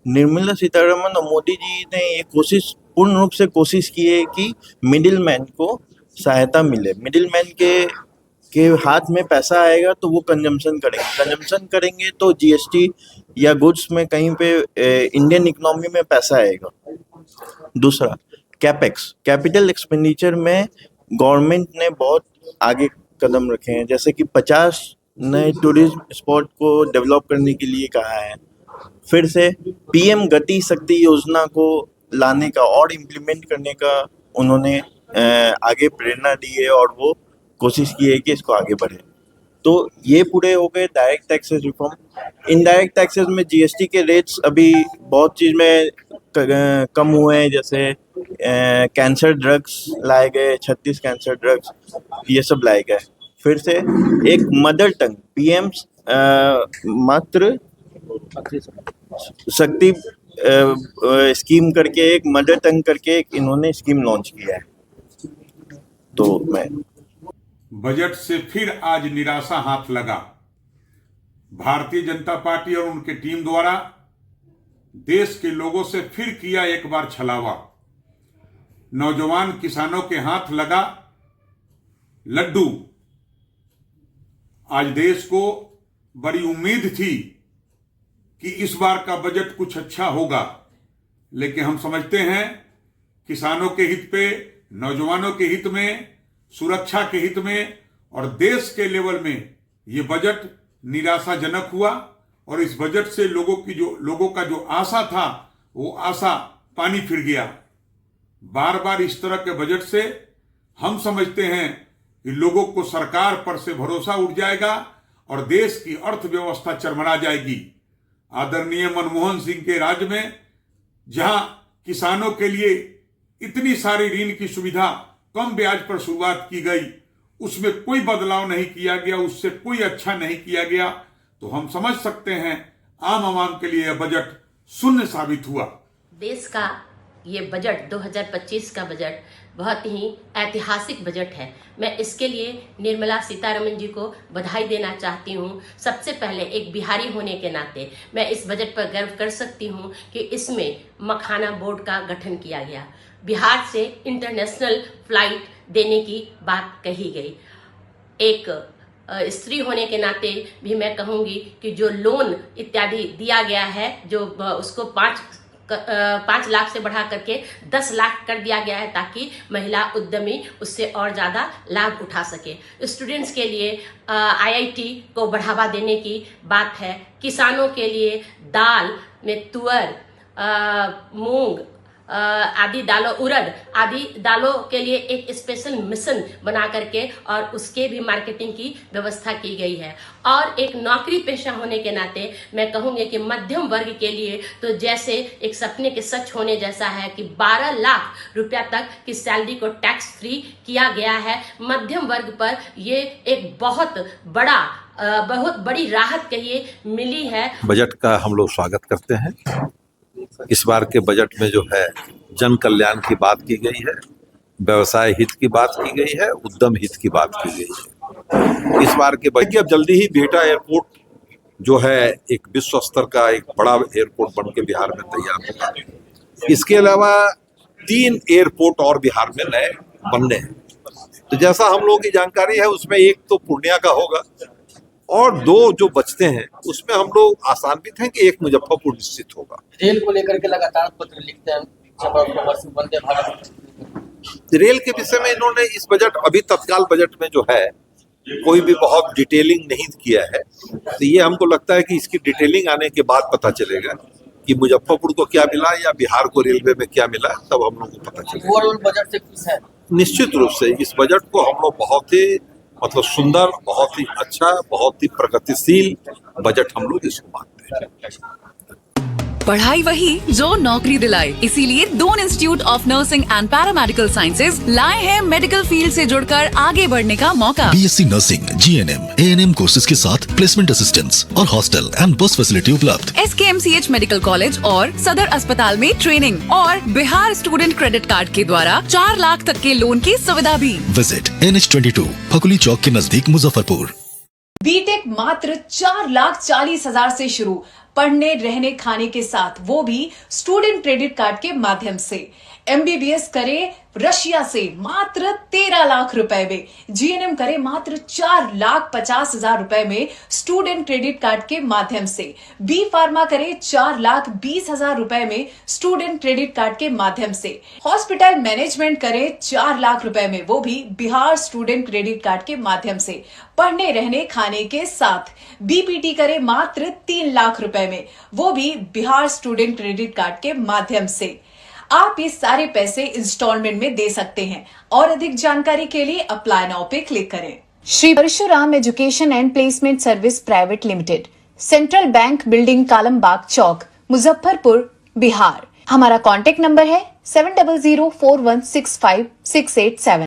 निर्मला सीतारमन और मोदी जी ने ये कोशिश पूर्ण रूप से कोशिश की है कि मिडिल मैन को सहायता मिले। मिडिल मैन के हाथ में पैसा आएगा तो वो कंजम्पशन करेंगे तो जीएसटी या गुड्स में कहीं पे इंडियन इकोनॉमी में पैसा आएगा। दूसरा, कैपेक्स कैपिटल एक्सपेंडिचर में गवर्नमेंट ने बहुत आगे कदम रखे हैं, जैसे कि 50 नए टूरिज्म स्पॉट को डेवलप करने के लिए कहा है। फिर से पीएम गति शक्ति योजना को लाने का और इम्प्लीमेंट करने का उन्होंने आगे प्रेरणा दी है और वो कोशिश की है कि इसको आगे बढ़े। तो ये पूरे हो गए direct taxes reform. Indirect taxes में जीएसटी के रेट्स अभी बहुत चीज़ में कम हुए हैं, जैसे कैंसर ड्रग्स लाए गए, 36 कैंसर ड्रग्स ये सब लाए गए। फिर से एक मदर टंग पीएम मातृ शक्ति स्कीम करके, एक मदर टंग करके एक इन्होंने स्कीम लॉन्च किया है। तो मैं बजट से फिर आज निराशा हाथ लगा। भारतीय जनता पार्टी और उनके टीम द्वारा देश के लोगों से फिर किया एक बार छलावा। नौजवान किसानों के हाथ लगा लड्डू। आज देश को बड़ी उम्मीद थी कि इस बार का बजट कुछ अच्छा होगा, लेकिन हम समझते हैं किसानों के हित पे, नौजवानों के हित में, सुरक्षा के हित में और देश के लेवल में ये बजट निराशाजनक हुआ। और इस बजट से लोगों का जो आशा था वो आशा पानी फिर गया। बार बार इस तरह के बजट से हम समझते हैं कि लोगों को सरकार पर से भरोसा उठ जाएगा और देश की अर्थव्यवस्था चरमरा जाएगी। आदरणीय मनमोहन सिंह के राज में जहां किसानों के लिए इतनी सारी ऋण की सुविधा कम ब्याज पर शुरुआत की गई, उसमें कोई बदलाव नहीं किया गया, उससे कोई अच्छा नहीं किया गया, तो हम समझ सकते हैं आम आवाम के लिए यह बजट शून्य साबित हुआ। देश का ये बजट 2025 का बजट बहुत ही ऐतिहासिक बजट है। मैं इसके लिए निर्मला सीतारमन जी को बधाई देना चाहती हूँ। सबसे पहले एक बिहारी होने के नाते मैं इस बजट पर गर्व कर सकती हूँ कि इसमें मखाना बोर्ड का गठन किया गया। बिहार से इंटरनेशनल फ्लाइट देने की बात कही गई। एक स्त्री होने के नाते भी मैं कहूँगी कि जो लोन इत्यादि दिया गया है, जो उसको 5 लाख से बढ़ा करके 10 लाख कर दिया गया है, ताकि महिला उद्यमी उससे और ज़्यादा लाभ उठा सके। स्टूडेंट्स के लिए आईआईटी को बढ़ावा देने की बात है। किसानों के लिए दाल में तुअर, मूंग आदि दालों, उड़द आदि दालों के लिए एक स्पेशल मिशन बना करके और उसके भी मार्केटिंग की व्यवस्था की गई है। और एक नौकरी पेशा होने के नाते मैं कहूँगी कि मध्यम वर्ग के लिए तो जैसे एक सपने के सच होने जैसा है कि 12 लाख रुपया तक की सैलरी को टैक्स फ्री किया गया है। मध्यम वर्ग पर ये एक बहुत बड़ी राहत कहिए मिली है। बजट का हम लोग स्वागत करते हैं। इस बार के बजट में जो है जन कल्याण की बात की गई है, व्यवसाय हित की बात की गई है, उद्यम हित की बात की गई है। इस बार के बजट अब जल्दी ही बिहटा एयरपोर्ट जो है एक विश्व स्तर का एक बड़ा एयरपोर्ट बन के बिहार में तैयार होगा। इसके अलावा 3 एयरपोर्ट और बिहार में नए बनने हैं। तो जैसा हम लोगों की जानकारी है उसमें एक तो पूर्णिया का होगा और 2 जो बचते हैं उसमें हम लोग आशान्वित हैं कि एक मुजफ्फरपुर निश्चित होगा। रेल को लेकर के लगातार पत्र लिखते हैं, वंदे भारत। रेल के विषय में इन्होंने इस बजट अभी तत्काल बजट में जो है कोई भी बहुत डिटेलिंग नहीं किया है। तो ये हमको लगता है कि इसकी डिटेलिंग आने के बाद पता चलेगा कि मुजफ्फरपुर को क्या मिला या बिहार को रेलवे में क्या मिला, तब हम लोग को पता चलेगा। ओवरऑल बजट से खुश है? निश्चित रूप से इस बजट को हम लोग बहुत ही सुंदर, बहुत ही अच्छा, बहुत ही प्रगतिशील बजट हम लोग इसको मानते हैं। पढ़ाई वही जो नौकरी दिलाए, इसीलिए Doon institute of nursing and paramedical sciences लाए हैं मेडिकल फील्ड से जुड़कर आगे बढ़ने का मौका। BSc nursing, GNM, ANM courses के साथ प्लेसमेंट असिस्टेंस और हॉस्टल एंड बस फैसिलिटी उपलब्ध। SKMCH मेडिकल कॉलेज और सदर अस्पताल में ट्रेनिंग और बिहार स्टूडेंट क्रेडिट कार्ड के द्वारा 4 लाख तक के लोन की सुविधा भी। विजिट NH22 फकुली चौक के नजदीक मुजफ्फरपुर। बीटेक मात्र 4,40,000 से शुरू। पढ़ने रहने खाने के साथ, वो भी स्टूडेंट क्रेडिट कार्ड के माध्यम से। MBBS करे रशिया से मात्र 13 लाख रुपए में, GNM करे मात्र 4,50,000 रुपए में स्टूडेंट क्रेडिट कार्ड के माध्यम से, B फार्मा करे 4,20,000 रुपए में स्टूडेंट क्रेडिट कार्ड के माध्यम से, हॉस्पिटल मैनेजमेंट करे 4 लाख रुपए में, वो भी बिहार स्टूडेंट क्रेडिट कार्ड के माध्यम से। पढ़ने रहने खाने के साथ BPT करे मात्र 3 लाख रुपए में, वो भी बिहार स्टूडेंट क्रेडिट कार्ड के माध्यम से। आप ये सारे पैसे इंस्टॉलमेंट में दे सकते हैं और अधिक जानकारी के लिए अप्लाई नाउ पे क्लिक करें। Shri Parshuram education and placement service private limited, central bank building, Kalambagh Chowk, Muzaffarpur, Bihar. हमारा कॉन्टेक्ट नंबर है 7004165687।